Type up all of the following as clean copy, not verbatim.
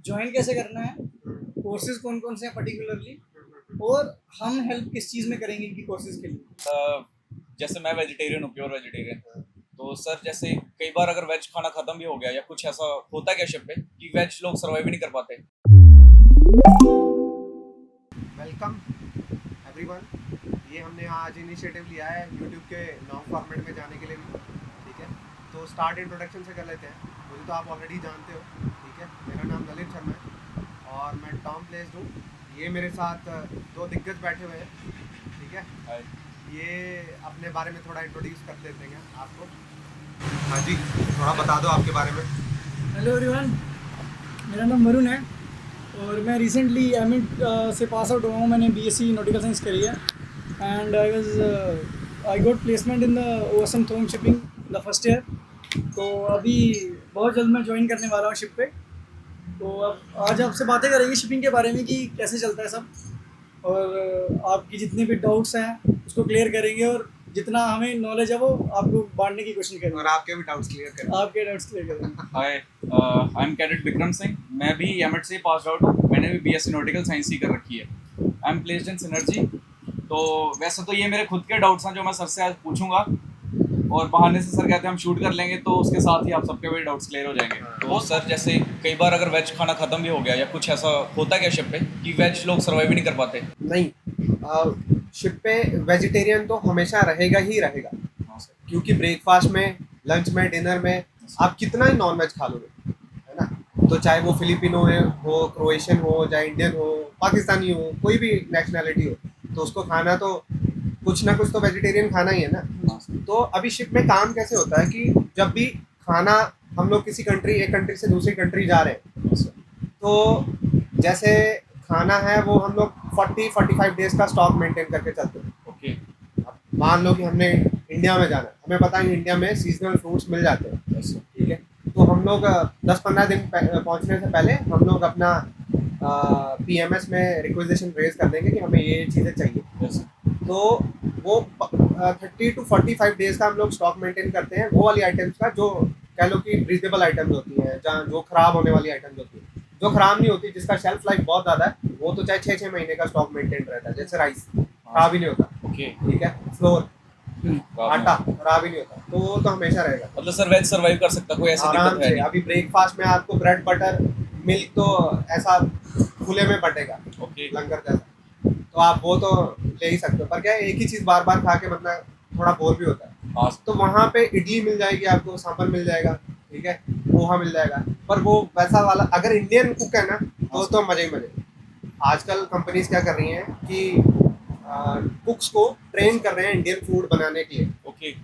Join कैसे करना है, कोर्सेज कौन कौन से हैं पर्टिकुलरली, और हम हेल्प किस चीज़ में करेंगे इनकी कोर्सेज के लिए। जैसे मैं वेजिटेरियन हूँ, प्योर वेजिटेरियन। तो सर जैसे कई बार अगर वेज खाना खत्म भी हो गया या कुछ ऐसा होता है क्या शिप पे कि वेज लोग सर्वाइव ही नहीं कर पाते। Welcome everyone. ये हमने आज इनिशिएटिव लिया है यूट्यूब के लॉन्ग फॉर्मेट में जाने के लिए भी। ठीक है, तो स्टार्ट इंट्रोडक्शन से कर लेते हैं। मुझे तो आप ऑलरेडी जानते हो। ठीक है, मेरा नाम ललित शर्मा है और मैं टॉम प्लेस्ड हूँ। ये मेरे साथ दो दिग्गज बैठे हुए हैं। ठीक है, ये अपने बारे में थोड़ा इंट्रोड्यूस कर देते हैं आपको। हाँ जी, थोड़ा बता दो आपके बारे में। हेलो एवरीवन, मेरा नाम वरुण है और मैं रिसेंटली एमिट से पास आउट हुआ हूँ। मैंने बीएससी नॉटिकल साइंस करी है and I got placement in the awesome thong shipping the first year. तो अभी बहुत जल्द मैं ज्वाइन करने वाला हूँ शिप पे। तो अब आज आपसे बातें करेंगे शिपिंग के बारे में कि कैसे चलता है सब, और आपकी जितने भी डाउट्स हैं उसको क्लियर करेंगे, और जितना हमें नॉलेज है वो आपको बांटने की कोशिश करेंगे और आपके भी डाउट्स क्लियर करें। आपके डाउट्स क्लियर करेंगे। Hi, I am cadet Vikram Singh. मैं भी एमिट से पास आउट हूँ। मैंने भी बीएससी नॉटिकल साइंस ही कर रखी है। I am placed in synergy. तो वैसे तो ये मेरे खुद के डाउट्स हैं जो मैं सर से आज पूछूंगा, और बहाने से सर कहते हैं हम शूट कर लेंगे, तो उसके साथ ही आप सबके भी डाउट्स क्लियर हो जाएंगे। तो सर जैसे कई बार अगर वेज खाना खत्म भी हो गया या कुछ ऐसा होता है क्या शिप पे कि वेज लोग सर्वाइव ही नहीं कर पाते। नहीं, शिप पे वेजिटेरियन तो हमेशा रहेगा ही रहेगा, हाँ सर। क्योंकि ब्रेकफास्ट में, लंच में, डिनर में आप कितना ही नॉन वेज खा लोगे, है ना। तो चाहे वो फिलिपिनो हो, क्रोएशियन हो, चाहे इंडियन हो, पाकिस्तानी हो, कोई भी नेशनैलिटी हो, तो उसको खाना तो कुछ ना कुछ तो वेजिटेरियन खाना ही है ना। हाँ सर। तो अभी शिप में काम कैसे होता है कि जब भी खाना हम लोग किसी कंट्री, एक कंट्री से दूसरी कंट्री जा रहे हैं, हाँ सर। तो जैसे खाना है वो हम लोग 40-45 डेज का स्टॉक मेंटेन करके चलते हैं। ओके। अब मान लो कि हमने इंडिया में जाना है, हमें पता है इंडिया में सीजनल फ्रूट्स मिल जाते हैं। Yes sir. ठीक है, तो हम लोग 10-15 दिन पहुंचने से पहले हम लोग अपना पीएमएस में रिक्वेजिशन रेज कर देंगे कि हमें ये चीज़ें चाहिए। Yes sir. तो वो 30-45 डेज का हम लोग स्टॉक मेंटेन करते हैं, वो वाली आइटम्स का जो कह लो कि ब्रीदेबल आइटम्स होती हैं, जहाँ जो खराब होने वाली आइटम्स होती हैं। जो खराब नहीं होती, जिसका शेल्फ लाइफ बहुत ज़्यादा है, वो तो चाहे 6-6 महीने का स्टॉक मेंटेन रहता है। जैसे राइस खराब ही नहीं होता। ओके। ठीक है, फ्लोर, आटा खराब ही नहीं होता, तो वो तो हमेशा रहेगा मतलब सर वेज सर्वाइव कर सकता, कोई ऐसी आराम दिक्कत है से। नहीं। अभी ब्रेकफास्ट में आपको ब्रेड बटर मिल्क तो ऐसा खुले में बटेगा, ओके। लंगर जैसा, तो आप वो तो ले ही सकते हो। पर क्या है, एक ही चीज़ बार बार खा के मतलब थोड़ा बोर भी होता है। हाँ तो वहाँ पे इडली मिल जाएगी आपको, सांभर मिल जाएगा, ठीक है, पोहा मिल जाएगा। पर वो वैसा वाला, अगर इंडियन कुक है ना, तो मजे ही मजे। आजकल कंपनीज क्या कर रही हैं कि कुक्स को ट्रेन कर रहे हैं इंडियन फूड बनाने के लिए ओके।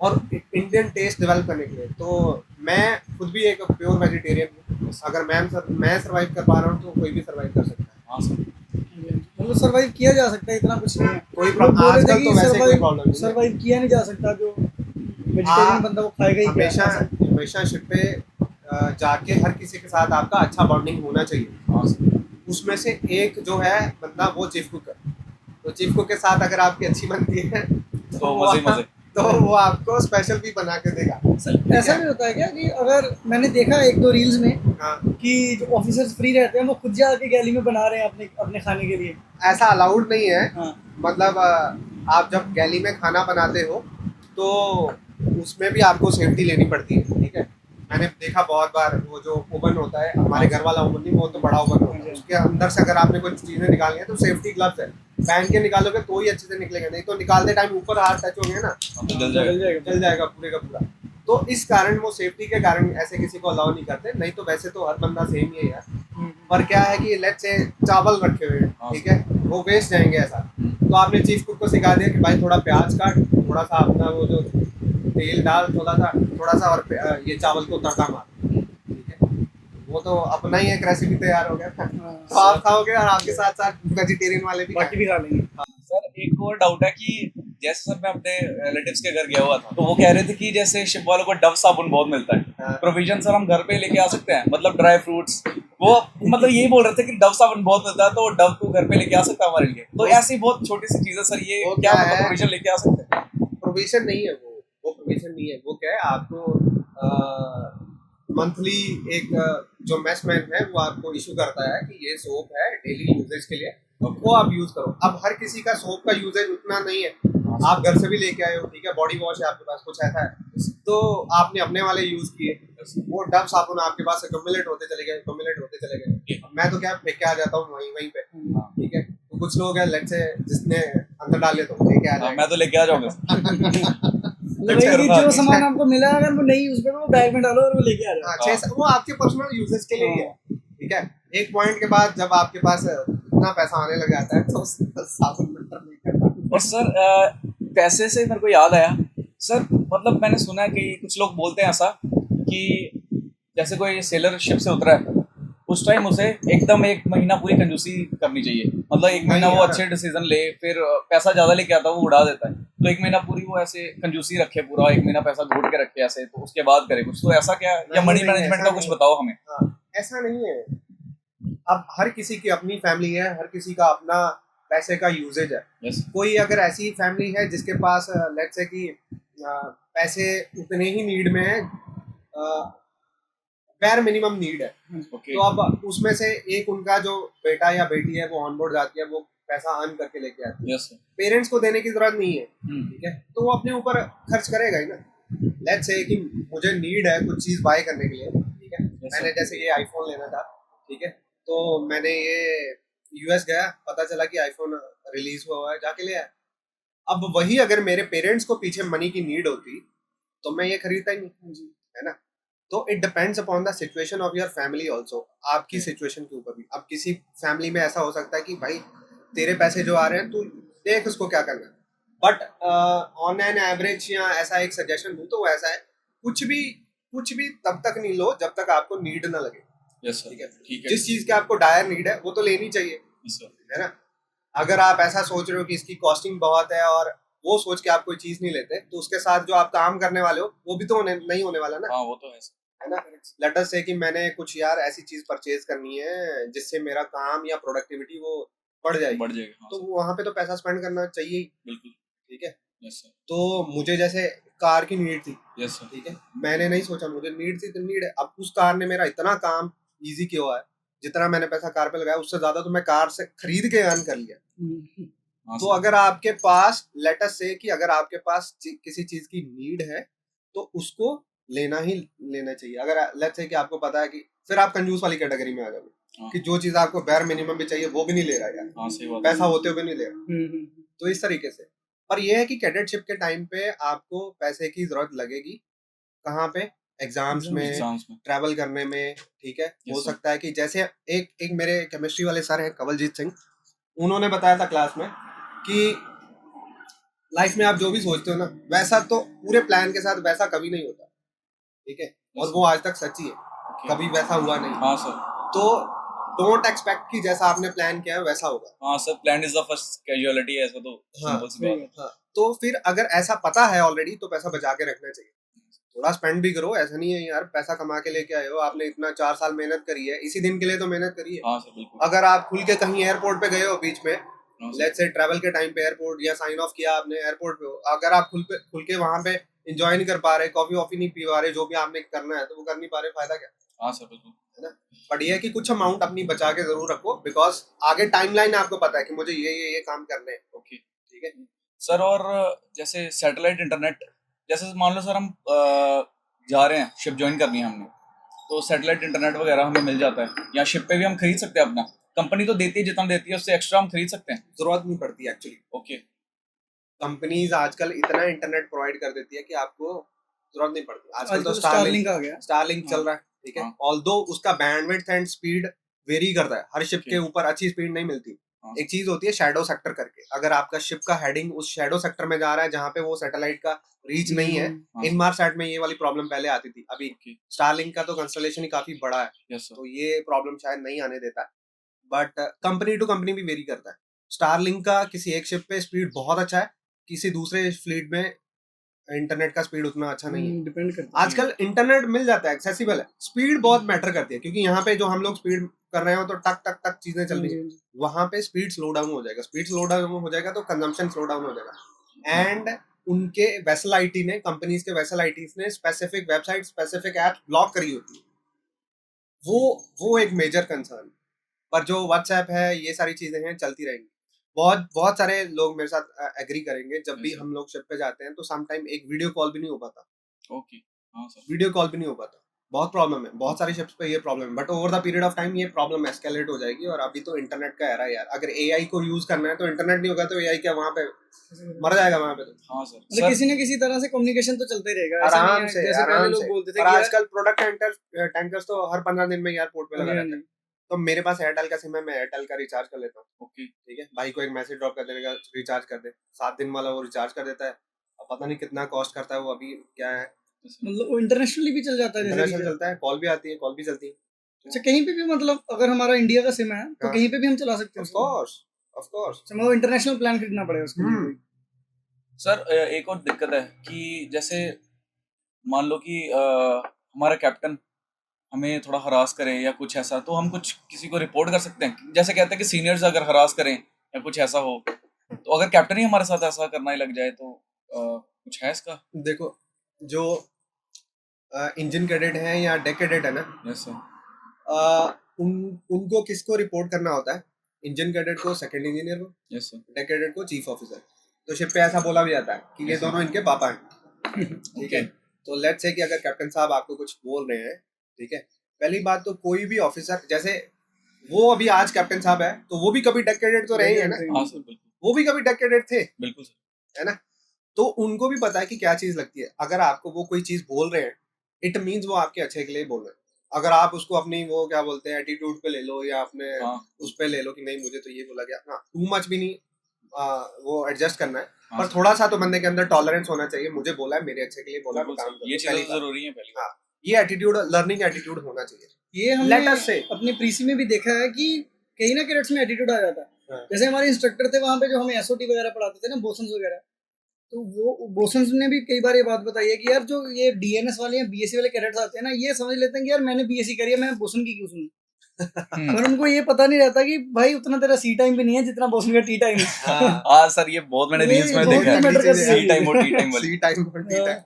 और इंडियन टेस्ट डेवलप करने के लिए। तो मैं खुद भी एक प्योर वेजिटेरियन हूँ। अगर मैं सर्वाइव कर पा रहा हूँ तो कोई भी सर्वाइव कर सकता है। हाँ सर। मतलब सर्वाइव किया जा सकता है, इतना कुछ नहीं है। कोई लोग बोल रहे थे आजकल कि तो वैसे कोई प्रॉब्लम नहीं है। सर्वाइव किया नहीं जा सकता, जो वेजिटेरियन बंदा वो खाएगा ही क्या। हमेशा हमेशा शिप पे जाके हर किसी के साथ आपका अच्छा बॉन्डिंग होना चाहिए। हाँ सर। उसमें से एक जो है बंदा, वो चीफ कुक है। तो चीफ कुक के साथ अगर आपकी अच्छी बनती है तो मजे ही मजे। तो वो आपको स्पेशल भी बना के देगा। सर ऐसा भी होता है क्या कि अगर मैंने देखा एक दो रील्स में हाँ, कि जो ऑफिसर्स फ्री रहते हैं वो खुद जाके गैली में बना रहे हैं अपने अपने खाने के लिए। ऐसा अलाउड नहीं है। हाँ। मतलब आप जब गैली में खाना बनाते हो तो उसमें भी आपको सेफ्टी लेनी पड़ती है। ठीक है, मैंने देखा बहुत बार, वो जो ओवन होता है, हमारे घर वाला ओवन नहीं, वो तो बड़ा ओवन होता है, उसके अंदर से अगर आपने कुछ चीज़ें निकालनी है तो सेफ्टी ग्लव्स है, पहन के निकालोगे तो ही अच्छे से निकलेगा, नहीं तो निकालते टाइम ऊपर हाथ टच हो गया ना, तो जल जाएगा। जल जाएगा पूरे का पूरा। तो इस कारण वो सेफ्टी के कारण ऐसे किसी को अलाउ नहीं करते। नहीं तो वैसे तो हर बंदा सेम ही है यार। पर क्या है कि लेट्स से चावल रखे हुए हैं, ठीक है, वो वेस्ट जाएंगे ऐसा। तो आपने चीफ कुक को सिखा दिया कि भाई थोड़ा प्याज काट, थोड़ा सा अपना वो जो तेल डाल, थोड़ा सा और ये चावल को तड़का मार। ठीक है, वो तो अपना ही एक रेसिपी तैयार हो गया। तो आप खाओगे और आपके साथ साथ वेजिटेरियन वाले भी बाकी भी खा लेंगे। सर एक और डाउट है कि जैसे सर मैं अपने रिलेटिव्स के घर गया हुआ था, तो वो कह रहे थे कि जैसे शिप वालों को डव साबुन बहुत मिलता है। हाँ। प्रोविजन सर हम घर पे लेके आ सकते हैं, मतलब ड्राई फ्रूट्स, वो मतलब यही बोल रहे थे कि डव साबुन बहुत मिलता है, तो डव को घर पे लेके आ सकता है हमारे लिए। तो ऐसी बहुत छोटी सी चीज है सर, ये वो क्या क्या मतलब है? प्रोविजन लेके आ सकते हैं? प्रोविजन नहीं है वो प्रोविजन नहीं है। वो क्या है, आपको मंथली एक जो मैन है वो आपको इशू करता है कि ये सोप है डेली यूजेज के लिए, वो आप यूज करो। अब हर किसी का सोप का यूजेज उतना नहीं है, आप घर से भी लेके आए हो, ठीक है, बॉडी वॉश है आपके पास, कुछ ऐसा है तो आपने अपने वाले यूज किए, वो डब साबुन आपके पास एक्यूमुलेट होते चले गए। मैं तो क्या फेंक के आ जाता हूँ वहीं पे, ठीक है। तो कुछ लोग हैं लेट्स से जिसने अंदर डाले तो लेके आ जाए, मैं तो लेके आ जाऊंगा। मतलब वही कि जो सामान आपको मिला अगर वो नहीं यूज करो वो बैग में डालो और वो लेके आ जाओ। वो आपके पर्सनल यूजेज के लिए ही है, ठीक है। एक पॉइंट के बाद जब आपके पास इतना पैसा आने लग जाता है तो साबुन मैटर नहीं करता। और सर पैसे से मेरे को याद आया सर, मतलब मैंने सुना है कि कुछ लोग बोलते हैं ऐसा कि जैसे कोई सेलर शिप से उतरा है उस टाइम उसे एकदम 1 महीना पूरी कंजूसी करनी चाहिए, मतलब 1 महीना वो अच्छे डिसीजन ले, फिर पैसा ज्यादा लेके आता है वो उड़ा देता है, तो 1 महीना पूरी वो ऐसे कंजूसी रखे, पूरा 1 महीना पैसा जोड़ के रखे ऐसे, तो उसके बाद करे कुछ, तो ऐसा क्या, या मनी मैनेजमेंट का कुछ बताओ हमें। ऐसा नहीं है, अब हर किसी की अपनी फैमिली है, हर किसी का अपना पैसे का यूजेज है। कोई अगर ऐसी फैमिली है जिसके पास लेट्स से कि पैसे उतने ही नीड में है, बैर मिनिमम नीड है, तो अब उसमें से एक उनका जो बेटा या बेटी है वो ऑन बोर्ड जाती है, वो पैसा अर्न करके लेके आती है, पेरेंट्स को देने की जरूरत नहीं है, ठीक है, तो वो अपने ऊपर खर्च करेगा ही ना। लेट्स से कि मुझे नीड है कुछ चीज बाय करने के लिए, ठीक है, मैंने जैसे ये आईफोन लेना था, ठीक है, तो मैंने ये यूएस गया, पता चला कि आईफोन रिलीज हुआ है, जाके ले आया। अब वही अगर मेरे पेरेंट्स को पीछे मनी की नीड होती तो मैं ये खरीदता ही नहीं, है ना। तो it depends upon the situation of your family also, आपकी सिचुएशन के ऊपर भी। अब किसी फैमिली में ऐसा हो सकता है कि भाई तेरे पैसे जो आ रहे हैं तू देख उसको क्या करना है, बट ऑन एन एवरेज या ऐसा एक सजेशन दूं तो वो ऐसा है, कुछ भी तब तक नहीं लो जब तक आपको नीड ना लगे, ठीक है। जिस चीज की आपको डायर नीड है वो तो लेनी चाहिए, है ना। अगर आप ऐसा सोच रहे हो कि इसकी कॉस्टिंग बहुत है और वो सोच के आप कोई चीज नहीं लेते, तो उसके साथ जो आप काम करने वाले हो वो भी तो नहीं होने वाला ना। हाँ, वो तो है ना। लेट अस से कि मैंने कुछ यार ऐसी चीज परचेज करनी है जिससे मेरा काम या प्रोडक्टिविटी वो बढ़ जाएगी, तो वहां पे तो पैसा स्पेंड करना चाहिए ही, बिल्कुल, ठीक है। तो मुझे जैसे कार की नीड थी, ठीक है, मैंने नहीं सोचा, मुझे नीड थी तो नीड है। अब उस कार ने मेरा इतना काम इजी किया है, जितना मैंने पैसा कार पे लगाया उससे ज्यादा तो मैं कार से खरीद के अर्न कर लिया। तो अगर आपके पास लेट अस से कि अगर आपके पास किसी चीज की नीड है तो उसको लेना ही लेना चाहिए। अगर लेट्स से कि आपको पता है कि फिर आप कंजूस वाली कैटेगरी में आ जाओगे कि जो चीज आपको bare मिनिमम भी चाहिए वो भी नहीं ले रहा यार, पैसा होते हुए भी नहीं ले रहा। तो इस तरीके से, पर यह है कि कैडेटशिप के टाइम पे आपको पैसे की जरूरत लगेगी, कहाँ पे, एग्जाम्स में, ट्रैवल करने में, ठीक है। हो सकता है कि जैसे एक मेरे केमिस्ट्री वाले सर हैं कवलजीत सिंह, उन्होंने बताया था क्लास में कि लाइफ में आप जो भी सोचते हो ना वैसा तो पूरे प्लान के साथ वैसा कभी नहीं होता, ठीक है, और वो आज तक सच्ची है, कभी वैसा हुआ नहीं। हाँ सर। तो डोंट एक्सपेक्ट कि जैसा आपने प्लान किया है वैसा होगा। हाँ sir, plan is the first casualty, ऐसा तो सिंपल सी बात है। हाँ, तो फिर अगर ऐसा पता है ऑलरेडी तो पैसा बचा के रखना चाहिए, थोड़ा स्पेंड भी करो, ऐसा नहीं है यार पैसा कमा के लेके आए हो, आपने इतना 4 साल मेहनत करी है, इसी दिन के लिए तो मेहनत करी है। हाँ सर, बिल्कुल। अगर आप खुल के कहीं एयरपोर्ट पे गए हो बीच में, लेट्स से ट्रैवल के टाइम पे एयरपोर्ट या साइन ऑफ किया आपने एयरपोर्ट पे हो, अगर आप खुल के वहां पे एंजॉय नहीं कर पा रहे, कॉफी वॉफी नहीं पी पा रहे, जो भी आपने करना है तो वो कर नहीं पा रहे, फायदा क्या। हाँ सर, बिल्कुल, है ना। बट ये है कि कुछ अमाउंट अपनी बचा के जरूर रखो, बिकॉज आगे टाइमलाइन आपको पता है कि मुझे ये काम करने हैं। ओके, ठीक है सर। और जैसे सैटेलाइट इंटरनेट, जैसे मान लो सर हम जा रहे हैं, शिप ज्वाइन करनी है हमने, तो सैटेलाइट इंटरनेट वगैरह हमें मिल जाता है, या शिप पे भी हम खरीद सकते हैं अपना, कंपनी तो देती है जितना देती है उससे एक्स्ट्रा हम खरीद सकते हैं, जरूरत नहीं पड़ती एक्चुअली। ओके, कंपनीज आजकल इतना इंटरनेट प्रोवाइड कर देती है कि आपको जरूरत नहीं पड़ती। आजकल तो स्टारलिंक आ गया, स्टारलिंक चल रहा है, ठीक है। ऑल्दो उसका बैंडविड्थ एंड स्पीड वेरी करता है, हर शिप के ऊपर अच्छी स्पीड नहीं मिलती। एक चीज होती है शैडो सेक्टर करके, अगर आपका शिप का हेडिंग उस शैडो सेक्टर में जा रहा है जहाँ पे वो सैटेलाइट का रीच नहीं है, इनमारसैट में ये वाली प्रॉब्लम पहले आती थी, अभी स्टारलिंक का तो कंस्टलेशन ही काफी बड़ा है, तो ये प्रॉब्लम शायद नहीं आने देता, बट कंपनी टू कंपनी भी वेरी करता है। स्टारलिंक का किसी एक शिप पे स्पीड बहुत अच्छा है, किसी दूसरे फ्लीट में इंटरनेट का स्पीड उतना अच्छा नहीं है, डिपेंड करता है। आजकल इंटरनेट मिल जाता है, एक्सेसिबल है, स्पीड बहुत मैटर करती है, क्योंकि यहाँ पे जो हम लोग स्पीड कर रहे हो तो टक टक टक चीजें चल रही है, वहां पे स्पीड स्लो डाउन हो जाएगा, स्पीड स्लो डाउन हो जाएगा तो कंजम्पशन स्लो डाउन हो जाएगा, एंड उनके वेसल आईटी ने, कंपनीज के वेसल आईटीज ने specific website, specific app block करी होती है। वो एक मेजर कंसर्न। पर जो व्हाट्सएप है, ये सारी चीजें हैं, चलती रहेंगी। बहुत बहुत सारे लोग मेरे साथ एग्री करेंगे, जब भी हम लोग शिप पे जाते हैं तो सम टाइम एक वीडियो कॉल भी नहीं हो पाता। ओके, हाँ सर। वीडियो कॉल भी नहीं हो पाता, बहुत प्रॉब्लम है, बहुत सारी शिप्स पे ये प्रॉब्लम है। But over the period of time ये प्रॉब्लम एस्केलेट हो जाएगी। और अभी तो इंटरनेट का एरा है यार, अगर एआई को यूज करना है तो इंटरनेट नहीं होगा तो एआई क्या वहाँ पे मर जाएगा वहाँ पे। तो हाँ सर, मतलब किसी न किसी तरह से कम्युनिकेशन तो चलता ही रहेगा, ऐसा नहीं आराम है से, जैसे पहले आराम लोग से। बोलते थे और कि यार आजकल प्रोडक्ट टैंकर्स तो हर 15 दिन में एयरपोर्ट पे लगा हाँ रहता है। जी, तो मेरे पास एयरटेल का सिम है, मैं एयरटेल का रिचार्ज कर लेता हूँ। ओके। ठीक है, भाई को एक मैसेज ड्रॉप कर देगा, रिचार्ज कर दे, 7 दिन वाला वो रिचार्ज कर देता है। अब पता नहीं कितना कॉस्ट करता है वो, अभी क्या है। मतलब वो इंटरनेशनली भी चल जाता है जैसे इंटरनेशनल कि चलता है, कॉल भी आती है, कॉल भी चलती है। अच्छा कहीं पे भी, मतलब अगर हमारा इंडिया का सिम है तो हाँ। कहीं पे भी हम चला सकते हैं ऑफ उसको। Course, of course. अच्छा मतलब इंटरनेशनल प्लान खरीदना पड़ेगा उसके लिए कोई। सर एक और दिक्कत है कि जैसे मान लो कि हमारा कैप्टन हमें थोड़ा हरास करे या कुछ ऐसा, तो हम कुछ किसी को रिपोर्ट कर सकते हैं। जैसे कहते हैं कि सीनियर्स अगर हरास करें या कुछ ऐसा हो, तो अगर कैप्टन ही हमारे साथ ऐसा करना ही लग जाए तो कुछ है इसका? देखो, जो इंजन कैडेट है या डेक कैडेट है ना, यस सर। उनको किसको रिपोर्ट करना होता है? इंजन कैडेट को सेकंड इंजीनियर को, यस सर। डेक कैडेट को चीफ ऑफिसर। तो शिप पे ऐसा बोला भी जाता है कि ये Yes, sir. दोनों इनके पापा हैं। ठीक है, तो लेट्स से कि अगर कैप्टन साहब आपको कुछ बोल रहे हैं, ठीक है, पहली बात तो कोई भी ऑफिसर, जैसे वो अभी आज कैप्टन साहब है तो वो भी कभी डेक कैडेट तो रहे ही है ना, हाँ सर, बिल्कुल वो भी कभी डेक कैडेट थे, बिल्कुल सर। है ना। तो उनको भी पता है कि क्या चीज लगती है। अगर आपको वो कोई चीज बोल रहे हैं, इट मीन्स वो आपके अच्छे के लिए बोल रहे हैं। अगर आप उसको अपनी वो क्या बोलते हैं एटीट्यूड पे ले लो या अपने हाँ उस पे ले लो कि नहीं मुझे तो ये बोला गया, हाँ टू मच भी नहीं, वो एडजस्ट करना है। हाँ पर सर। थोड़ा सा तो बंदे के अंदर टॉलरेंस होना चाहिए, मुझे बोला है मेरे अच्छे के लिए बोला है, मैं बिल्कुल काम सर, करूँ, ये पहली चीजें तो बात। जरूरी है पहली हाँ, ये एटीट्यूड, लर्निंग एटीट्यूड होना चाहिए। ये Let हमने us say. अपने प्रीसी में भी देखा है कि कहीं ना कैडेट्स में एटीट्यूड आ जाता है। हाँ। जैसे हमारे इंस्ट्रक्टर थे वहाँ पे जो हमें एसओटी वगैरह पढ़ाते थे ना, बोसन्स वगैरह, तो वो बोसन्स ने भी कई बार ये बात बताई है कि यार जो ये डीएनएस वाले या बीएससी वाले कैडेट्स आते हैं ना, ये समझ लेते हैं कि यार मैंने बीएससी करी है, मैं बोसन की क्यों सुनूं। पर उनको ये पता नहीं रहता कि भाई उतना तेरा सी टाइम भी नहीं है जितना बोसन का टी टाइम है। हाँ सर, ये बहुत मैंने ये रील्स में बहुत देखा है, मैटर करती है सी टाइम और टी टाइम वाली। सी टाइम और टी टाइम।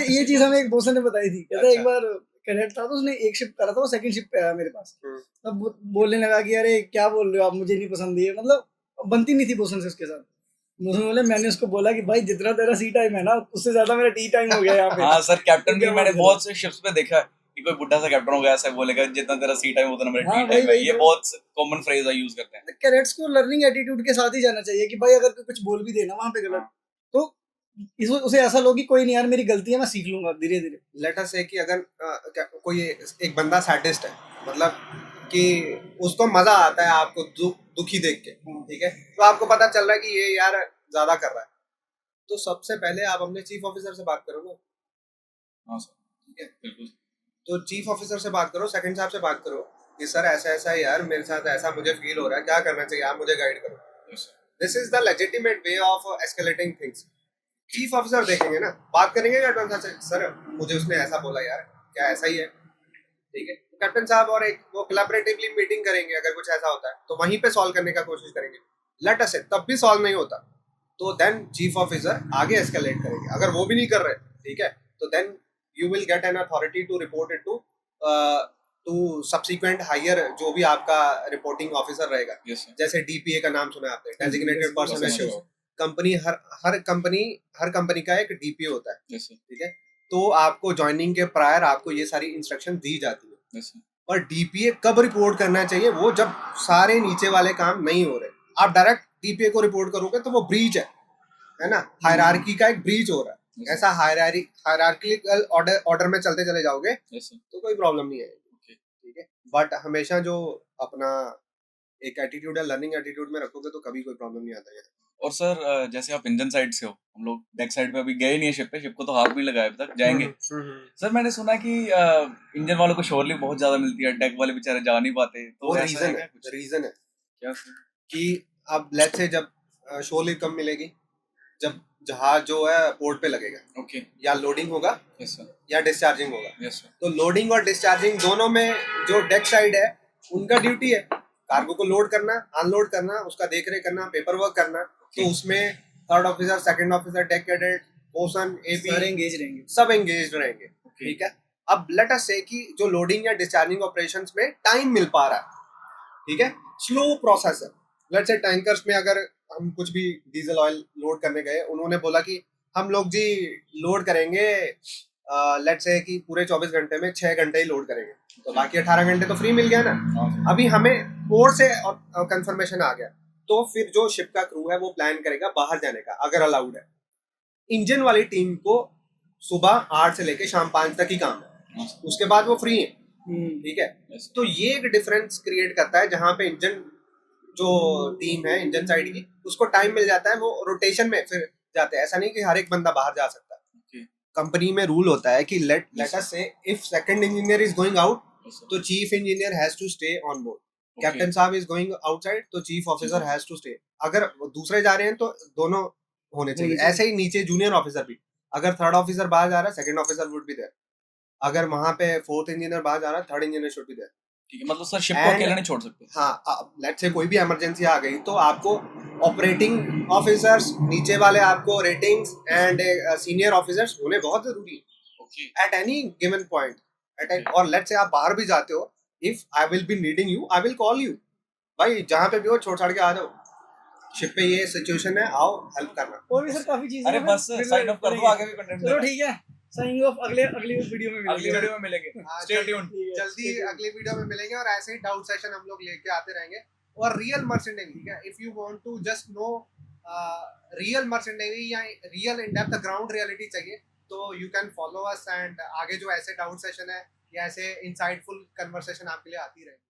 ये चीज हमें एक बोसन ने बताई थी। कहता है एक अच्छा। बार कैडेट था तो उसने एक शिप करा था, वो सेकंड शिप पे आया मेरे पास। हम्म। तब बोलने लगा कि अरे क्या बोल रहे हो आप, मुझे नहीं पसंद ये, मतलब बनती नहीं थी बोसन से उसके साथ। बोसन बोले, मैंने उसको बोला कि भाई जितना तेरा सी टाइम है ना उससे ज्यादा मेरा टी टाइम हो गया यहाँ पे। हाँ सर, कैप्टन तो भी क्या मैंने बोल रहे बहुत से शिप्स पे देखा है कि कोई बुढ़ा सा कैप्टन हो गया ऐसा बोलेगा जितना तेरा सी टाइम उतना मेरा हाँ, टी टाइम है। वही ये तो। बहुत कॉमन फ्रेज है, यूज करते हैं। कैडेट्स को लर्निंग एटीट्यूड के साथ ही जाना चाहिए कि भाई अगर कोई कुछ बोल भी देना वहां पे गलत, हाँ। तो उसे ऐसा लो कि कोई नहीं यार मेरी गलती है, मैं सीख लूंगा धीरे धीरे। लेट अस से कि अगर कोई एक बंदा सैडिस्ट है, मतलब कि उसको मजा आता है आपको दुखी देख के, ठीक है, तो आपको पता चल रहा है कि ये यार ज्यादा कर रहा है, तो सबसे पहले आप अपने चीफ ऑफिसर से बात करो ना। हाँ सर, ठीक है, बिल्कुल। तो चीफ ऑफिसर से बात करो, सेकंड साहब से बात करो कि सर ऐसा ऐसा है यार, मेरे साथ ऐसा मुझे फील हो रहा है, क्या करना चाहिए, आप मुझे गाइड करो। Yes, sir. This is the legitimate way of escalating things. Chief officer देखेंगे ना, बात करेंगे कैप्टन साहब से, सर मुझे उसने ऐसा बोला यार, क्या ऐसा ही है? ठीक है, कैप्टन साहब और एक वो कोलैबोरेटिवली मीटिंग करेंगे, अगर कुछ ऐसा होता है तो वहीं पे सॉल्व करने का कोशिश करेंगे। लेट अस से तब भी सॉल्व नहीं होता तो देन चीफ ऑफिसर आगे एस्केलेट करेंगे। अगर वो भी नहीं कर रहे, ठीक है, तो then you will get an authority to report it to subsequent higher, जो भी आपका रिपोर्टिंग ऑफिसर रहेगा। Yes, sir. जैसे डीपीए का नाम सुना है आपने, designated person Yes, sir. Assure. Company हर कंपनी का एक डीपीए होता है, Yes, sir. ठीक है, तो आपको ज्वाइनिंग के प्रायर आपको ये सारी इंस्ट्रक्शन दी जाती है। Yes, sir. और डीपीए कब रिपोर्ट करना चाहिए? वो जब सारे नीचे वाले काम नहीं हो रहे। आप डायरेक्ट डीपीए को रिपोर्ट करोगे तो वो ब्रीच है ना, हायरार्की का एक ब्रीच हो रहा है। Yes, ऐसा हायरार्किकल ऑर्डर में चलते चले जाओगे Yes, sir. तो कोई प्रॉब्लम नहीं है। Okay. ठीक है, बट हमेशा जो अपना एक एटीट्यूड है, लर्निंग एटीट्यूड में रखोगे तो कभी कोई प्रॉब्लम नहीं आता है। और सर जैसे आप इंजन साइड से हो, हम लोग डेक साइड पे अभी गए नहीं है शिप पे, शिप को तो हाथ नहीं लगाया अभी तक, जाएंगे। सर मैंने सुना कि इंजन वालों को शोर लिफ्ट बहुत ज्यादा मिलती है, डेक वाले बेचारे जा नहीं पाते, तो वो ऐसा रीजन है है, क्या कुछ? रीजन है क्या sir? कि अब लेट्स से जब शोर लिफ्ट कब मिलेगी, जब जहाज जो है पोर्ट पे लगेगा, Okay. या लोडिंग होगा Yes, sir. या डिस्चार्जिंग होगा। Yes, sir. तो लोडिंग और डिस्चार्जिंग दोनों में जो डेक साइड है उनका ड्यूटी है कार्गो को लोड करना, अनलोड करना, उसका देख रेख करना, पेपर वर्क करना। तो उसमें third officer, second officer, deck cadet, bosun, AB, सारे एंगेज रहेंगे। सब एंगेज रहेंगे। ठीक है, अब लेट अस से कि जो लोडिंग या डिस्चार्जिंग ऑपरेशंस में टाइम मिल पा रहा है, ठीक है, स्लो प्रोसेस है। लेट से टैंकर्स में अगर हम कुछ भी डीजल ऑयल लोड करने गए, उन्होंने बोला कि हम लोग जी लोड करेंगे, लेट से कि पूरे 24 घंटे में 6 घंटे ही लोड करेंगे, तो बाकी 18 घंटे तो फ्री मिल गया ना। अभी हमें पोर्ट से कंफर्मेशन आ गया, तो फिर जो शिप का क्रू है वो प्लान करेगा बाहर जाने का, अगर अलाउड है। इंजन वाली टीम को सुबह 8 से लेके शाम 5 तक ही काम है, उसके बाद वो फ्री है। ठीक है, तो ये एक डिफरेंस क्रिएट करता है, जहाँ पे इंजन जो टीम है इंजन साइड की, उसको टाइम मिल जाता है, वो रोटेशन में फिर जाते हैं। ऐसा नहीं कि हर एक बंदा बाहर जा सकता। कंपनी में रूल होता है कि let us say if second engineer is going out, तो chief engineer has to stay on board. Captain साहब इज गोइंग आउटसाइड, तो chief officer has to stay. अगर दूसरे जा रहे हैं तो दोनों होने चाहिए। ऐसे ही नीचे जूनियर ऑफिसर भी, अगर थर्ड ऑफिसर बाहर जा रहा है, second officer would be there. अगर वहां पे फोर्थ इंजीनियर बाहर जा रहा है, third engineer should be there. ठीक है, मतलब सर शिप को अकेला नहीं छोड़ सकते। हाँ, लेट्स से कोई भी इमरजेंसी आ गई, तो आपको ऑपरेटिंग ऑफिसर्स, नीचे वाले आपको रेटिंग्स एंड सीनियर ऑफिसर्स होने बहुत जरूरी है एट एनी गिवन पॉइंट। और लेट्स से आप बाहर भी जाते हो, if I will be needing you, I will call you, भाई जहाँ पे भी हो छोड़ छाड़ के आ जाओ, शिप पे ये सिचुएशन है, आओ हेल्प करना। और भी सर काफी चीजें अरे हैं, बस फिर साइन ऑफ कर दो, आगे भी कंटेंट चलो ठीक है, साइनिंग ऑफ अगली वीडियो में मिलेंगे। अगली वीडियो में मिलेंगे, स्टे ट्यून्ड। जल्दी अगली वीडियो में मिलेंगे, और ऐसे ही डाउट सेशन हम लोग लेके आते रहेंगे। और रियल मर्चेंट नेवी, ठीक है, if you want to just know real merchant navy या real in depth ground reality चाहिए, तो you can follow us, and आगे जो ऐसे डाउट सेशन है या ऐसे इंसाइटफुल कन्वर्सेशन आपके लिए आती रहेगी।